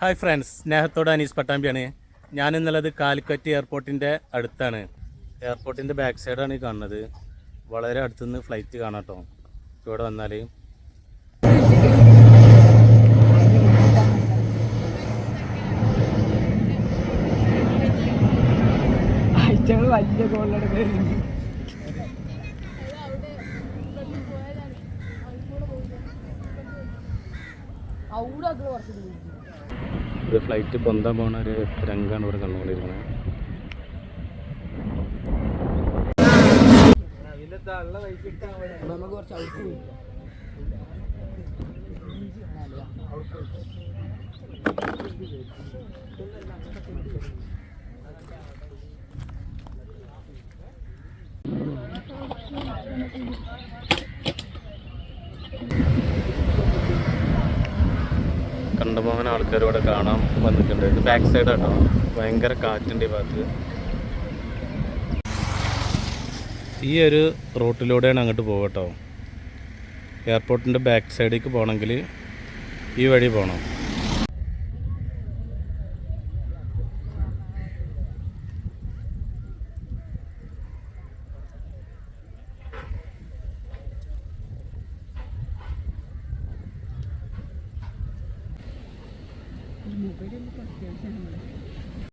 Hi friends, സ്നേഹത്തോടെ അനീസ് പട്ടാമ്പിയാണ്. ഞാൻ ഇന്നുള്ളത് കാലിക്കറ്റ് എയർപോർട്ടിൻ്റെ അടുത്താണ്. എയർപോർട്ടിൻ്റെ ബാക്ക് സൈഡാണ് ഈ കാണുന്നത്. വളരെ അടുത്തുനിന്ന് ഫ്ലൈറ്റ് കാണാം കേട്ടോ. ഇവിടെ വന്നാൽ വലിയ ഗോളിലാണ് കയറി. ഇത് ഫ്ലൈറ്റ് പൊന്താൻ പോകുന്ന ഒരു രംഗമാണ് ഇവിടെ കണ്ടുകൊണ്ടിരിക്കുന്നത്. നമുക്ക് കുറച്ച് ഔട്ട് പോയി കണ്ടമാനം ആൾക്കാർ ഇവിടെ കാണാൻ വന്നിട്ടുണ്ട്. ഇത് ബാക്ക് സൈഡ് കേട്ടോ. ഭയങ്കര കാറ്റുണ്ട് ഈ ഭാഗത്ത്. ഈ ഒരു റൂട്ടിലൂടെയാണ് അങ്ങോട്ട് പോകുക കേട്ടോ. എയർപോർട്ടിൻ്റെ ബാക്ക് സൈഡിലേക്ക് പോകണമെങ്കിൽ ഈ വഴി പോകണം. മൊബൈലിൽ അത്യാവശ്യം